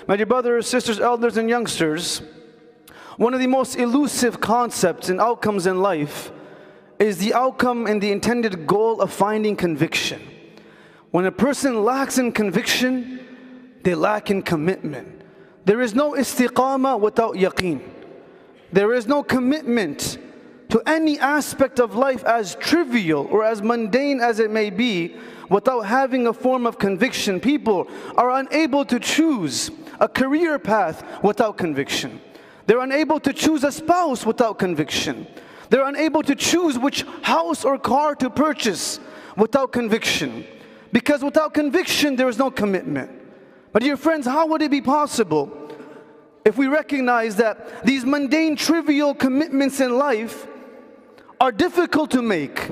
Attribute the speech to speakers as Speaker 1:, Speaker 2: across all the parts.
Speaker 1: My dear brothers, sisters, elders, and youngsters, one of the most elusive concepts and outcomes in life is the outcome and the intended goal of finding conviction. When a person lacks in conviction, they lack in commitment. There is no istiqamah without yaqeen. There is no commitment to any aspect of life, as trivial or as mundane as it may be, without having a form of conviction. People are unable to choose a career path without conviction. They're unable to choose a spouse without conviction. They're unable to choose which house or car to purchase without conviction. Because without conviction, there is no commitment. But dear friends, how would it be possible if we recognize that these mundane, trivial commitments in life are difficult to make,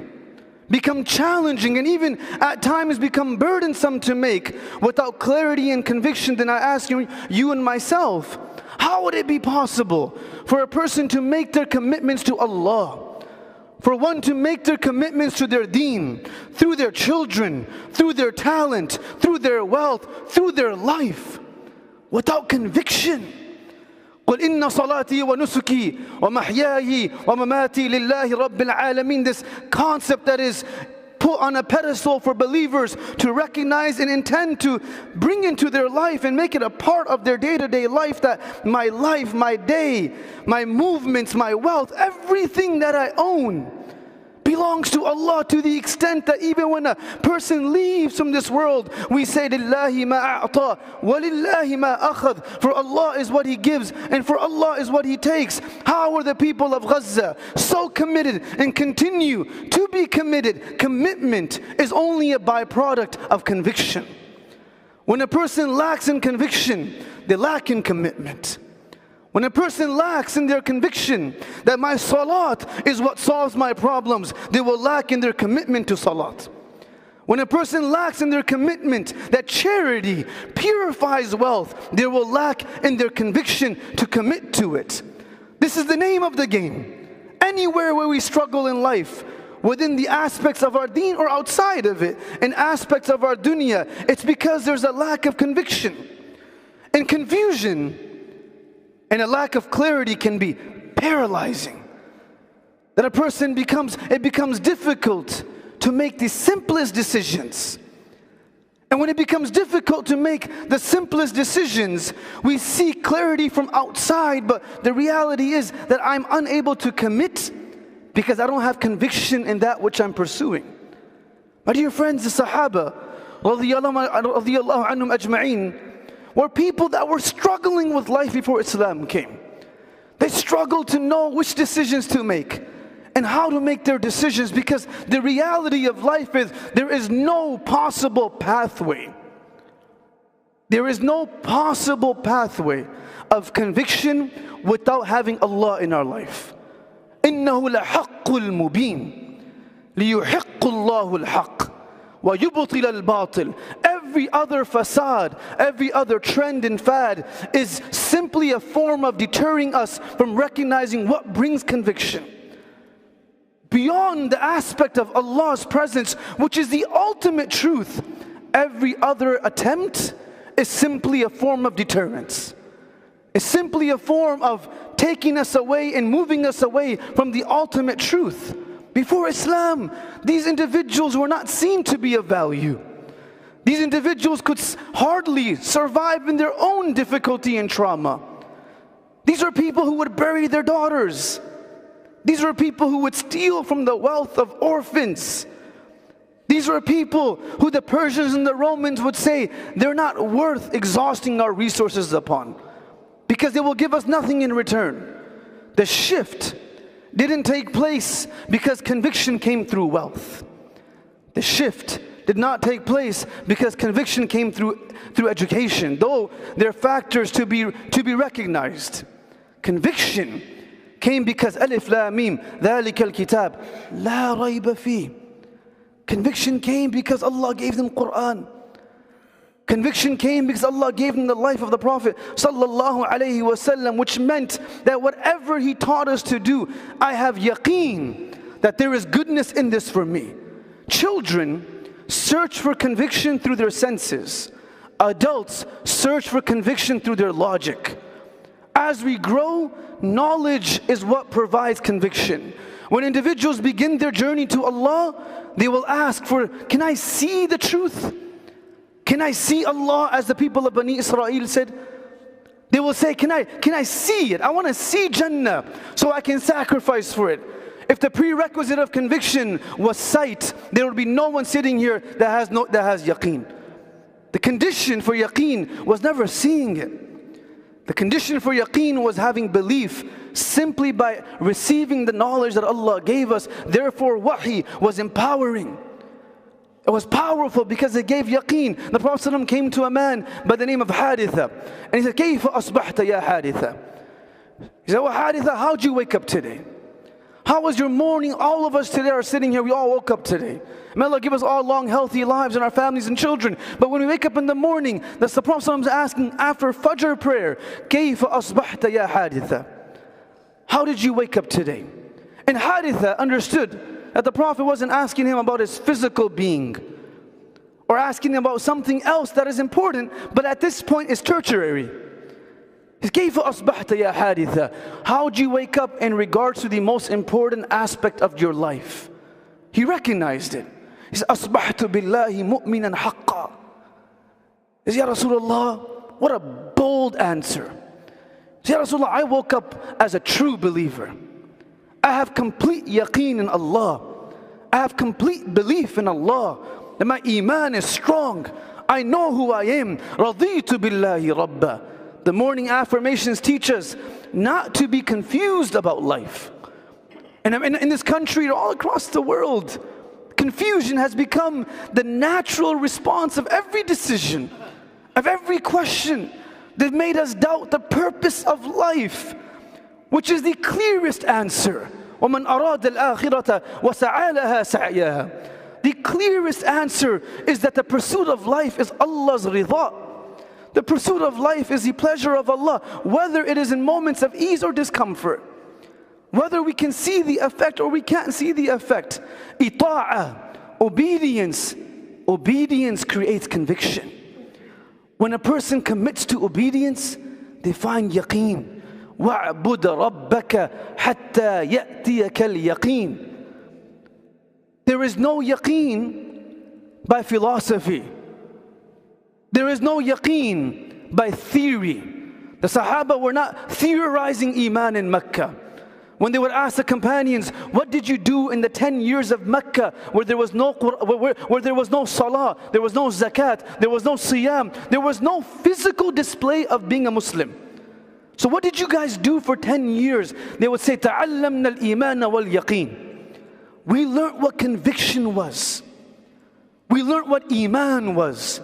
Speaker 1: become challenging, and even at times become burdensome to make without clarity and conviction? Then I ask you and myself, how would it be possible for a person to make their commitments to Allah, for one to make their commitments to their deen, through their children, through their talent, through their wealth, through their life, without conviction? قُلْ إِنَّ صَلَاتِي وَنُسُكِي وَمَحْيَايِ وَمَمَاتِي لِلَّهِ رَبِّ الْعَالَمِينَ. This concept that is put on a pedestal for believers to recognize and intend to bring into their life and make it a part of their day-to-day life, that my life, my day, my movements, my wealth, everything that I own belongs to Allah, to the extent that even when a person leaves from this world, we say, لِلَّهِ مَا أَعْطَى وَلِلَّهِ مَا أَخَذ. For Allah is what He gives, and for Allah is what He takes. How are the people of Gaza so committed and continue to be committed? Commitment is only a byproduct of conviction. When a person lacks in conviction, they lack in commitment. When a person lacks in their conviction that my salat is what solves my problems, they will lack in their commitment to salat. When a person lacks in their commitment that charity purifies wealth, they will lack in their conviction to commit to it. This is the name of the game. Anywhere where we struggle in life, within the aspects of our deen or outside of it, in aspects of our dunya, it's because there's a lack of conviction. And confusion and a lack of clarity can be paralyzing. That a person it becomes difficult to make the simplest decisions. And when it becomes difficult to make the simplest decisions, we seek clarity from outside, but the reality is that I'm unable to commit because I don't have conviction in that which I'm pursuing. My dear friends, the Sahaba, radiyallahu anhum ajma'een, were people that were struggling with life before Islam came. They struggled to know which decisions to make and how to make their decisions, because the reality of life is there is no possible pathway. There is no possible pathway of conviction without having Allah in our life. إِنَّهُ لَحَقُّ الْمُبِينَ لِيُحِقُّ اللَّهُ الْحَقِّ وَيُبْطِلَ الْبَاطِلِ. Every other facade, every other trend and fad is simply a form of deterring us from recognizing what brings conviction. Beyond the aspect of Allah's presence, which is the ultimate truth, every other attempt is simply a form of deterrence. It's simply a form of taking us away and moving us away from the ultimate truth. Before Islam, these individuals were not seen to be of value. These individuals could hardly survive in their own difficulty and trauma. These are people who would bury their daughters. These are people who would steal from the wealth of orphans. These are people who the Persians and the Romans would say, they're not worth exhausting our resources upon, because they will give us nothing in return. The shift didn't take place because conviction came through wealth. The shift did not take place because conviction came through education, though there are factors to be recognized. Conviction came because Alif Lam Mim, ذَلِكَ الْكِتَابِ لَا رَيْبَ فِيهِ. Conviction came because Allah gave them Quran. Conviction came because Allah gave them the life of the Prophet sallallahu alaihi wasallam, which meant that whatever he taught us to do, I have yaqeen that there is goodness in this for me. Children search for conviction through their senses. Adults search for conviction through their logic. As we grow, knowledge is what provides conviction. When individuals begin their journey to Allah, they will ask for, can I see the truth? Can I see Allah, as the people of Bani Israel said? They will say, can I see it? I want to see Jannah so I can sacrifice for it. If the prerequisite of conviction was sight, there would be no one sitting here that has yaqeen. The condition for yaqeen was never seeing it. The condition for yaqeen was having belief simply by receiving the knowledge that Allah gave us. Therefore, wahi was empowering. It was powerful because it gave yaqeen. The Prophet ﷺ came to a man by the name of Haritha, and he said, كيف أصبحت يا حارثة? He said, well, Haritha, how'd you wake up today? How was your morning? All of us today are sitting here, we all woke up today. May Allah give us all long, healthy lives and our families and children. But when we wake up in the morning, that's the Prophet ﷺ is asking after fajr prayer, كيف أصبحت يا حارثة? How did you wake up today? And Haritha understood that the Prophet wasn't asking him about his physical being or asking him about something else that is important, but at this point is tertiary. كيف أصبحت يا حارثة? How did you wake up in regards to the most important aspect of your life? He recognized it. He said, أصبحت بالله مؤمنا حقا. He said, Ya Rasulullah, what a bold answer. He said, Ya Rasulullah, I woke up as a true believer. I have complete yaqeen in Allah. I have complete belief in Allah. That my iman is strong. I know who I am. رضيت بالله ربا. The morning affirmations teach us not to be confused about life. And in this country, all across the world, confusion has become the natural response of every decision, of every question. They've made us doubt the purpose of life, which is the clearest answer. وَمَنْ أَرَادَ الْآخِرَةَ وَسَعَى لَهَا سَعْيَهَا. The clearest answer is that the pursuit of life is Allah's ridha. The pursuit of life is the pleasure of Allah, whether it is in moments of ease or discomfort, whether we can see the effect or we can't see the effect. Ita'ah, obedience. Obedience creates conviction. When a person commits to obedience, they find yaqeen. وَاعْبُدَ رَبَّكَ حَتَّى يَأْتِيَكَ الْيَقِينَ. There is no yaqeen by philosophy. There is no yaqeen by theory. The Sahaba were not theorizing iman in Mecca. When they would ask the companions, what did you do in the 10 years of Mecca where there was no where there was no salah, there was no zakat, there was no siyam, there was no physical display of being a Muslim? So what did you guys do for 10 years? They would say, تَعَلَّمْنَا الْإِيمَانَ وَالْيَقِينَ. We learned what conviction was. We learned what iman was.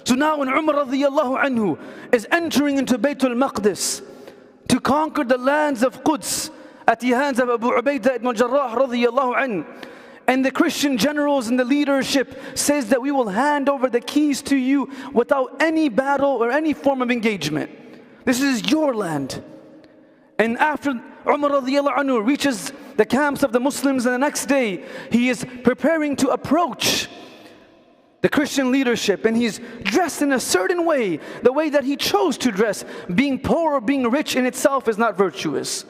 Speaker 1: So now when Umar radiyallahu anhu is entering into Baytul Maqdis to conquer the lands of Quds at the hands of Abu Ubaidah ibn Jarrah radiyallahu anhu, and the Christian generals and the leadership says that we will hand over the keys to you without any battle or any form of engagement. This is your land. And after Umar radiyallahu anhu reaches the camps of the Muslims, and the next day he is preparing to approach the Christian leadership, and he's dressed in a certain way, the way that he chose to dress. Being poor or being rich in itself is not virtuous.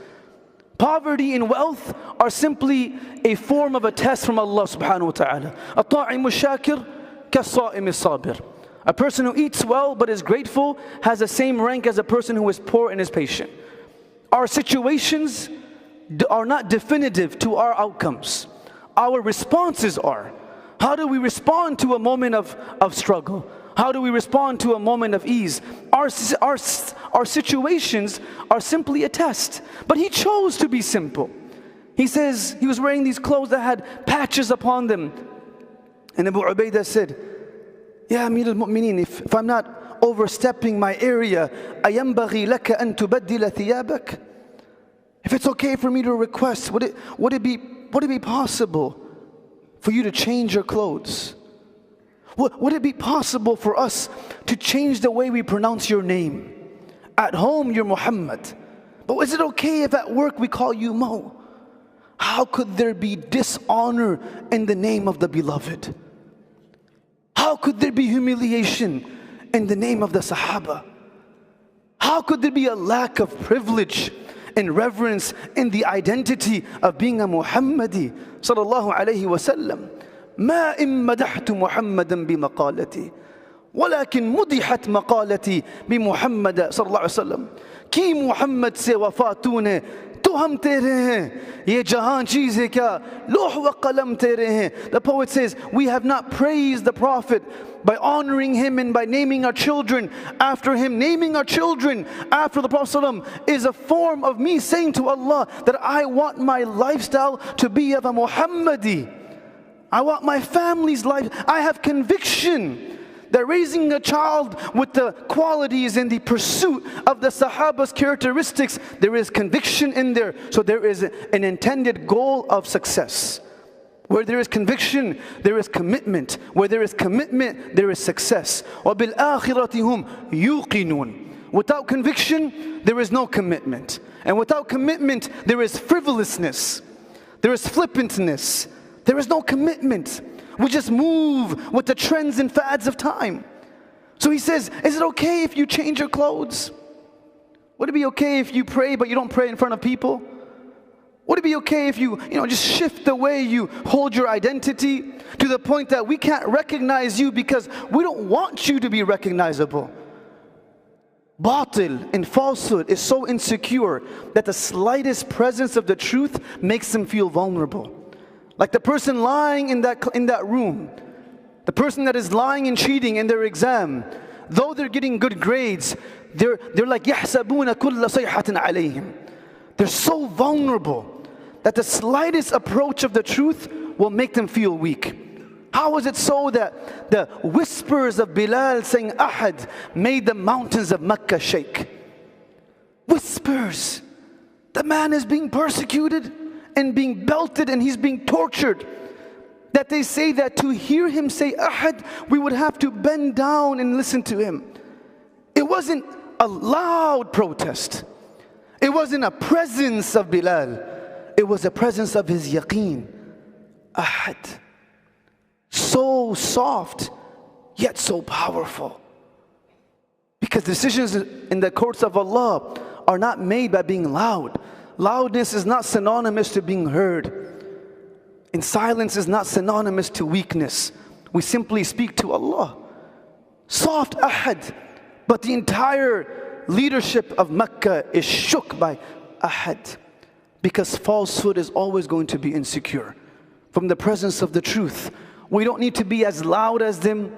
Speaker 1: Poverty and wealth are simply a form of a test from Allah subhanahu wa ta'ala. الطَّاعِمُ الشَّاكِرُ كَالصَّائِمِ الصَّابِرِ. A person who eats well but is grateful has the same rank as a person who is poor and is patient. Our situations are not definitive to our outcomes. Our responses are. How do we respond to a moment of struggle? How do we respond to a moment of ease? Our situations are simply a test. But he chose to be simple. He says he was wearing these clothes that had patches upon them. And Abu Ubaidah said, Ya Amir al-Mu'mineen, if I'm not overstepping my area, أَيَنْبَغِي لَكَ أَن تُبَدِّلَ ثِيَابَكَ? If it's okay for me to request, would it be possible for you to change your clothes? Would it be possible for us to change the way we pronounce your name? At home, you're Muhammad. But is it okay if at work we call you Mo? How could there be dishonor in the name of the beloved? How could there be humiliation in the name of the Sahaba? How could there be a lack of privilege and reverence in the identity of being a Muhammadi sallallahu alayhi wa sallam? ما إن مدحت محمدا بمقالتي ولكن مدحت مقالتي بمحمد صلى الله عليه وسلم. कि मुहम्मद से वफा तूने तो हम तेरे हैं, ये जहान चीज़ है क्या, लोह व कलम तेरे हैं. The poet says, we have not praised the Prophet by honoring him and by naming our children after him. Naming our children after the Prophet ﷺ is a form of me saying to Allah that I want my lifestyle to be of a Muhammadi. I want my family's life. I have conviction that raising a child with the qualities and the pursuit of the Sahaba's characteristics, there is conviction in there. So there is an intended goal of success. Where there is conviction, there is commitment. Where there is commitment, there is success. وَبِالْآخِرَةِ هُمْ يُوقِنُونَ. Without conviction, there is no commitment. And without commitment, there is frivolousness. There is flippantness. There is no commitment. We just move with the trends and fads of time. So he says, is it okay if you change your clothes? Would it be okay if you pray but you don't pray in front of people? Would it be okay if you just shift the way you hold your identity to the point that we can't recognize you because we don't want you to be recognizable? Batil and falsehood is so insecure that the slightest presence of the truth makes them feel vulnerable. Like the person lying in that room, the person that is lying and cheating in their exam, though they're getting good grades, they're like يَحْسَبُونَ كُلَّ صَيْحَةٍ عَلَيْهِمْ. They're so vulnerable that the slightest approach of the truth will make them feel weak. How is it so that the whispers of Bilal saying Ahad made the mountains of Mecca shake? Whispers. The man is being persecuted and being belted and he's being tortured, that they say that to hear him say Ahad, we would have to bend down and listen to him. It wasn't a loud protest. It wasn't a presence of Bilal. It was a presence of his yaqeen. Ahad. So soft, yet so powerful. Because decisions in the courts of Allah are not made by being loud. Loudness is not synonymous to being heard. And silence is not synonymous to weakness. We simply speak to Allah. Soft Ahad. But the entire leadership of Mecca is shook by Ahad. Because falsehood is always going to be insecure from the presence of the truth. We don't need to be as loud as them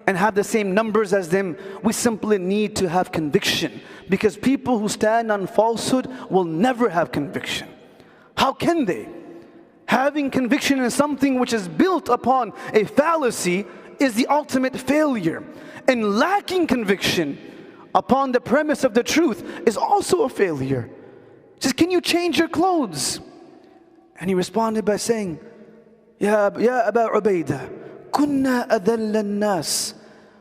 Speaker 1: and have the same numbers as them. We simply need to have conviction. Because people who stand on falsehood will never have conviction. How can they? Having conviction in something which is built upon a fallacy is the ultimate failure. And lacking conviction upon the premise of the truth is also a failure. He says, can you change your clothes? And he responded by saying, Ya Aba Ubaidah, kunna adalla an-nas,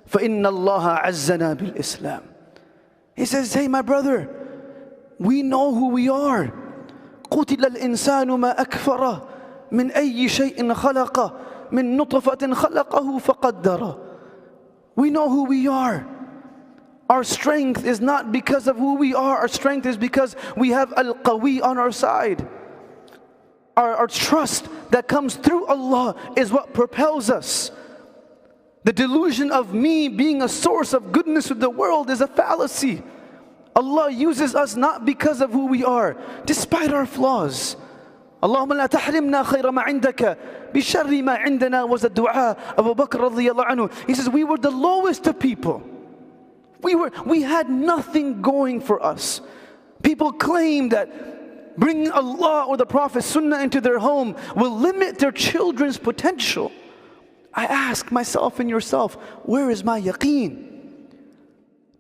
Speaker 1: fa inna Allah azzana bil Islam. He says, hey my brother, we know who we are. قُتِلَ الْإِنسَانُ مَا أَكْفَرَهُ مِنْ أَيِّ شَيْءٍ خَلَقَهُ مِنْ نُطْفَةٍ خَلَقَهُ فَقَدَّرَهُ. We know who we are. Our strength is not because of who we are. Our strength is because we have Al-Qawi on our side. Our trust that comes through Allah is what propels us. The delusion of me being a source of goodness to the world is a fallacy. Allah uses us not because of who we are, despite our flaws. Allahumma la tahrimna khayra ma indaka bi sharri ma indana was a dua of Abu Bakr radiyallahu anhu. He says, we were the lowest of people. We had nothing going for us. People claim that bringing Allah or the Prophet's Sunnah into their home will limit their children's potential. I ask myself and yourself, where is my yaqeen?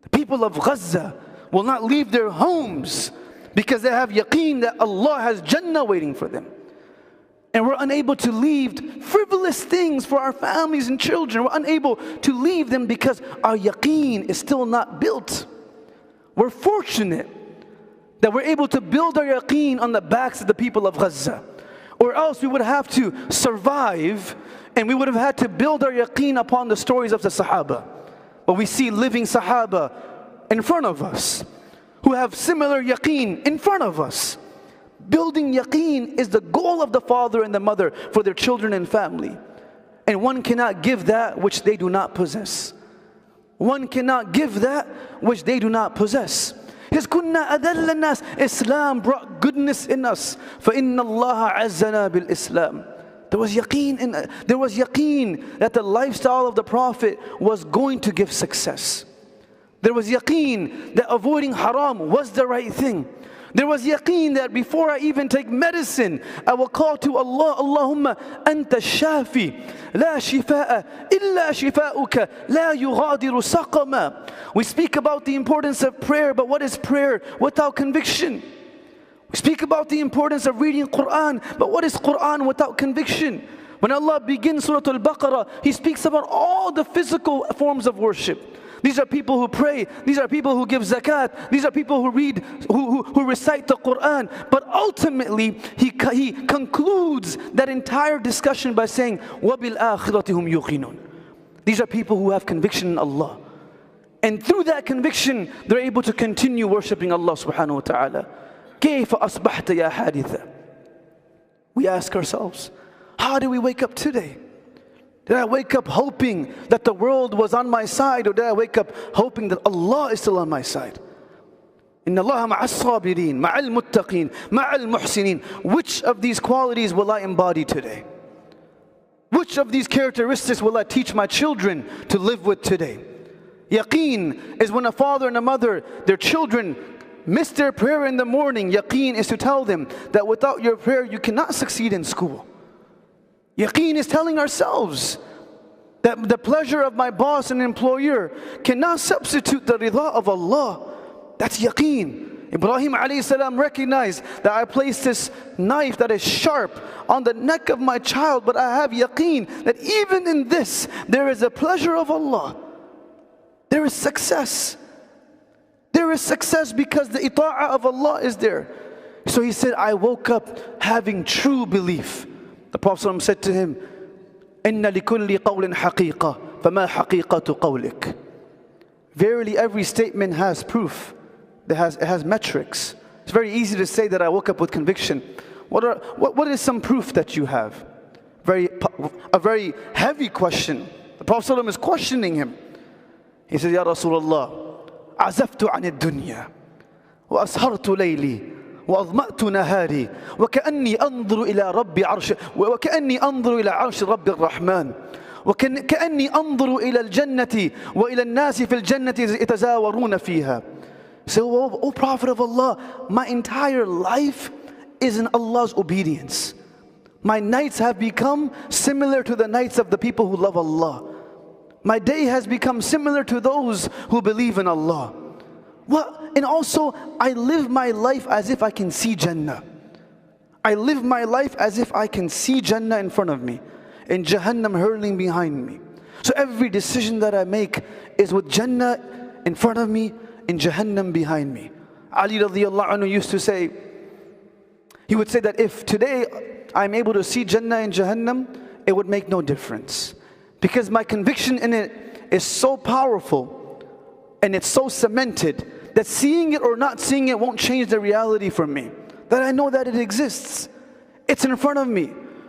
Speaker 1: The people of Gaza will not leave their homes because they have yaqeen that Allah has Jannah waiting for them. And we're unable to leave frivolous things for our families and children. We're unable to leave them because our yaqeen is still not built. We're fortunate that we're able to build our yaqeen on the backs of the people of Gaza. Or else we would have to survive and we would have had to build our yaqeen upon the stories of the Sahaba. But we see living Sahaba in front of us who have similar yaqeen in front of us. Building yaqeen is the goal of the father and the mother for their children and family. And one cannot give that which they do not possess. One cannot give that which they do not possess. His kunna adall an-nas. Islam brought goodness in us. فَإِنَّ اللَّهَ عَزَّنَا بِالْإِسْلَامِ. There was yaqeen that the lifestyle of the Prophet was going to give success. There was yaqeen that avoiding haram was the right thing. There was yaqeen that before I even take medicine, I will call to Allah, Allahumma anta shafi, la shifaa illa shifauka, la yughadiru saqama. We speak about the importance of prayer, but what is prayer without conviction? We speak about the importance of reading Quran, but what is Quran without conviction? When Allah begins Surah Al-Baqarah, He speaks about all the physical forms of worship. These are people who pray. These are people who give zakat. These are people who read, who recite the Quran. But ultimately, he concludes that entire discussion by saying, وَبِالْآخِرَةِ هُمْ يُوقِنُونَ. These are people who have conviction in Allah. And through that conviction, they're able to continue worshipping Allah subhanahu wa ta'ala. كيف أصبحت يا حادثة? We ask ourselves, how do we wake up today? Did I wake up hoping that the world was on my side, or did I wake up hoping that Allah is still on my side? إِنَّ اللَّهَ مَعَ الصَّابِرِينَ مَعَ الْمُتَّقِينَ مَعَ الْمُحْسِنِينَ. Which of these qualities will I embody today? Which of these characteristics will I teach my children to live with today? Yaqeen is when a father and a mother, their children miss their prayer in the morning. Yaqeen is to tell them that without your prayer you cannot succeed in school. Yaqeen is telling ourselves that the pleasure of my boss and employer cannot substitute the ridha of Allah. That's yaqeen. Ibrahim alayhi salam recognized that I placed this knife that is sharp on the neck of my child, but I have yaqeen that even in this there is a pleasure of Allah. There is success. There is success because the ita'ah of Allah is there. So he said, I woke up having true belief. The Prophet ﷺ said to him, إِنَّ لِكُلِّ قَوْلٍ حَقِيقَةً فَمَا حَقِيقَةُ قَوْلِكَ. Verily every statement has proof. It has metrics. It's very easy to say that I woke up with conviction. What is some proof that you have? A very heavy question. The Prophet ﷺ is questioning him. He says, Ya Rasulullah, عَزَفْتُ عَنِ الدُّنْيَا وَأَسْهَرْتُ لَيْلِي وأظمأت نهاري وكأني أنظر إلى رب عرش وكأني أنظر إلى عرش رب الرحمن وكأني أنظر إلى الجنة وإلى الناس في الجنة يتزاورون فيها. So, O Prophet of Allah, my entire life is in Allah's obedience. My nights have become similar to the nights of the people who love Allah. My day has become similar to those who believe in Allah. And also, I live my life as if I can see Jannah. I live my life as if I can see Jannah in front of me, and Jahannam hurling behind me. So every decision that I make is with Jannah in front of me and Jahannam behind me. Ali radiallahu anhu used to say, he would say that if today I'm able to see Jannah and Jahannam, it would make no difference. Because my conviction in it is so powerful and it's so cemented that seeing it or not seeing it won't change the reality for me. That I know that it exists. It's in front of me.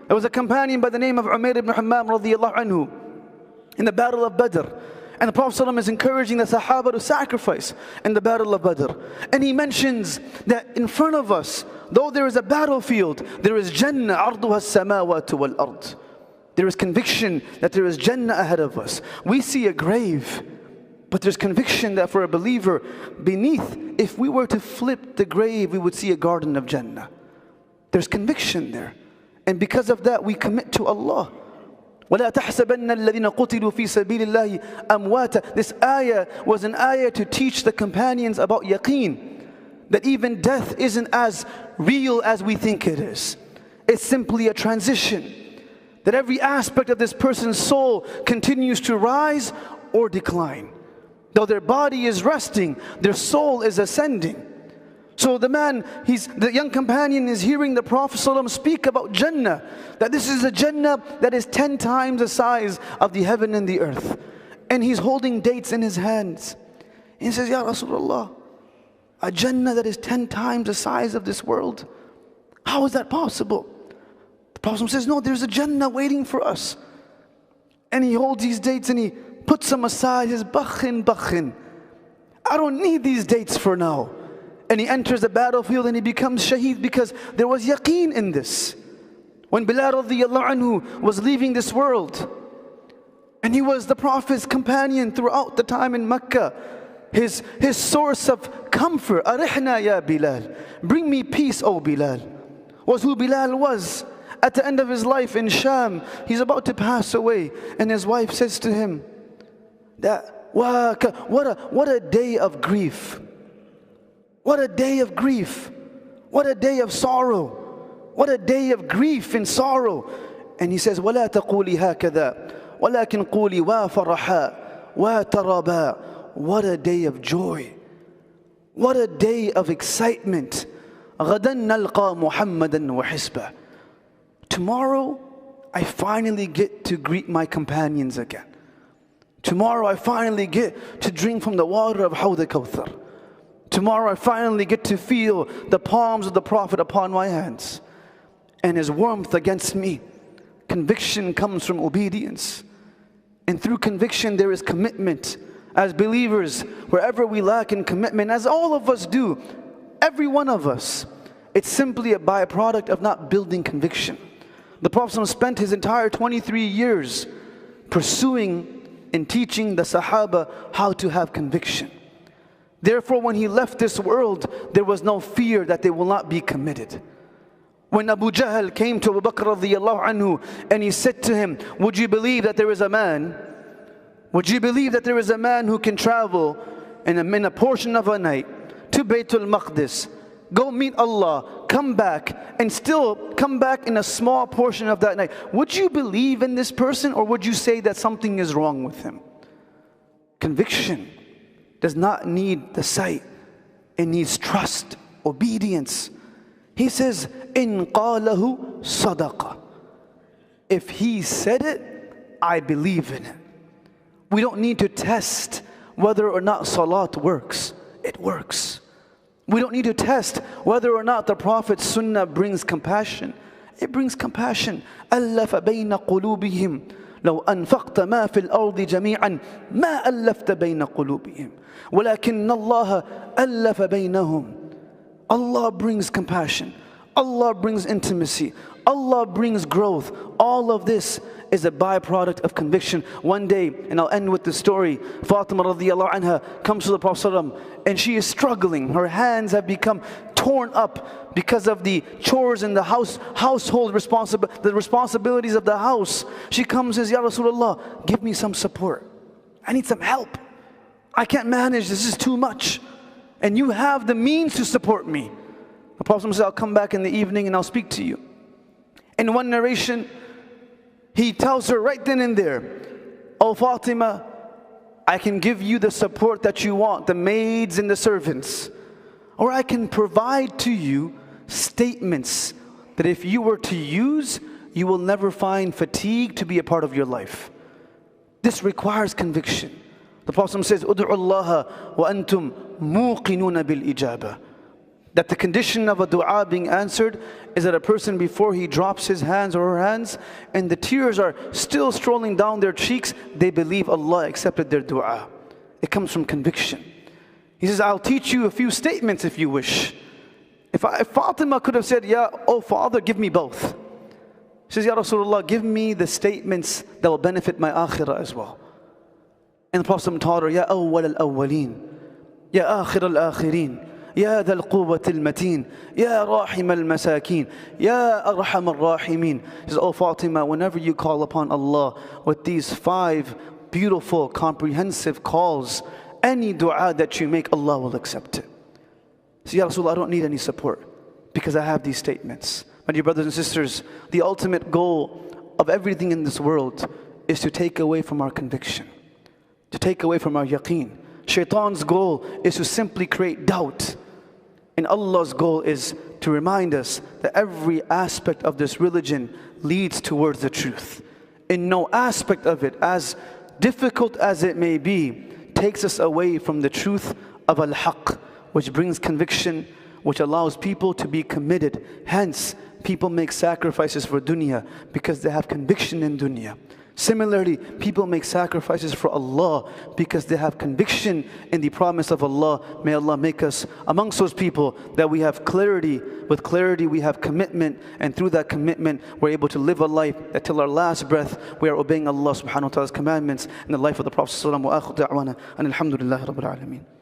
Speaker 1: There was a companion by the name of Umair ibn Hammam radiallahu anhu in the battle of Badr. And the Prophet ﷺ is encouraging the Sahaba to sacrifice in the battle of Badr. And he mentions that in front of us, though there is a battlefield, there is Jannah, عَرْضُهَا السَّمَاوَاتُ وَالْأَرْضِ. There is conviction that there is Jannah ahead of us. We see a grave, but there's conviction that for a believer, beneath, if we were to flip the grave, we would see a garden of Jannah. There's conviction there. And because of that, we commit to Allah. وَلَا تَحْسَبَنَّ الَّذِينَ قُتِلُوا فِي سَبِيلِ اللَّهِ أَمْوَاتًا. This ayah was an ayah to teach the companions about yaqeen. That even death isn't as real as we think it is. It's simply a transition. That every aspect of this person's soul continues to rise or decline. Though their body is resting, their soul is ascending. So the young companion is hearing the Prophet ﷺ speak about Jannah. That this is a Jannah that is 10 times the size of the heaven and the earth. and he's holding dates in his hands. He says, Ya Rasulullah, a Jannah that is 10 times the size of this world. How is that possible? The Prophet says, no, there's a Jannah waiting for us. And he holds these dates and he puts them aside. He says, bakhin, bakhin. I don't need these dates for now. And he enters the battlefield and he becomes shaheed because there was yaqeen in this. When Bilal radiallahu anhu was leaving this world, and he was the Prophet's companion throughout the time in Mecca, his source of comfort, arihna ya Bilal, bring me peace, O Bilal, was who Bilal was. At the end of his life in Sham, he's about to pass away, and his wife says to him, that what a day of grief. What a day of grief. What a day of sorrow. What a day of grief and sorrow. And he says, وَلَا تَقُولِي هَكَذَا وَلَكِنْ قُولِي وَافَرَحَا وَاتَرَبَا. What a day of joy. What a day of excitement. غَدًا نَلْقَى مُحَمَّدًا وَحِسْبًا. Tomorrow, I finally get to greet my companions again. Tomorrow, I finally get to drink from the water of Hawd al-Kawthar. Tomorrow, I finally get to feel the palms of the Prophet upon my hands and his warmth against me. Conviction comes from obedience. And through conviction, there is commitment. As believers, wherever we lack in commitment, as all of us do, every one of us, it's simply a byproduct of not building conviction. The Prophet spent his entire 23 years pursuing and teaching the Sahaba how to have conviction. Therefore, when he left this world, there was no fear that they will not be committed. When Abu Jahl came to Abu Bakr radiallahu anhu and he said to him, would you believe that there is a man? Would you believe that there is a man who can travel in a portion of a night to Baytul Maqdis, go meet Allah, come back, and still come back in a small portion of that night? Would you believe in this person, or would you say that something is wrong with him? Conviction does not need the sight. It needs trust, obedience. He says, in qalahu sadaqa. If he said it, I believe in it. We don't need to test whether or not salat works. It works. We don't need to test whether or not the Prophet's sunnah brings compassion. It brings compassion. أَلَّفَ بَيْنَ قُلُوبِهِمْ لو أنفقت ما في الأرض جميعا ما ألفت بين قلوبهم ولكن الله ألف بينهم. Allah brings compassion. Allah brings intimacy. Allah brings growth. All of this is a byproduct of conviction. One day, and I'll end with the story, Fatima radiallahu anha comes to the Prophet ﷺ, and she is struggling. Her hands have become torn up because of the chores in the household responsibilities of the house. She comes and says, Ya Rasulullah, give me some support. I need some help. I can't manage, this is too much. And you have the means to support me. The Prophet says, I'll come back in the evening and I'll speak to you. In one narration, he tells her right then and there, Oh Fatima, I can give you the support that you want, the maids and the servants. Or I can provide to you statements that if you were to use, you will never find fatigue to be a part of your life. This requires conviction. The Prophet says, Ud'u Allah wa antum muqinuna bil ijaba. That the condition of a dua being answered is that a person, before he drops his hands or her hands and the tears are still strolling down their cheeks, they believe Allah accepted their dua. It comes from conviction. He says, I'll teach you a few statements if you wish. If Fatima could have said, oh Father, give me both. She says, Ya Rasulullah, give me the statements that will benefit my akhirah as well. And the Prophet taught her, Ya awwal al-awwaleen, Ya akhir al-akhirin, Ya dhal quwwat al-mateen, Ya rahim al-masakin, Ya arham al-rahimin. He says, Oh Fatima, whenever you call upon Allah with these 5 beautiful, comprehensive calls, any dua that you make, Allah will accept it. So, Ya Rasulullah, I don't need any support because I have these statements. My dear brothers and sisters, the ultimate goal of everything in this world is to take away from our conviction, to take away from our yaqeen. Shaitan's goal is to simply create doubt. And Allah's goal is to remind us that every aspect of this religion leads towards the truth. In no aspect of it, as difficult as it may be, takes us away from the truth of al-haq, which brings conviction, which allows people to be committed. Hence, people make sacrifices for dunya because they have conviction in dunya. Similarly, people make sacrifices for Allah because they have conviction in the promise of Allah. May Allah make us amongst those people that we have clarity. With clarity we have commitment, and through that commitment we're able to live a life that till our last breath we are obeying Allah subhanahu wa ta'ala's commandments in the life of the Prophet sallallahu alaihi wasallam. Wa akhiru da'wana and alhamdulillahi rabbil alameen.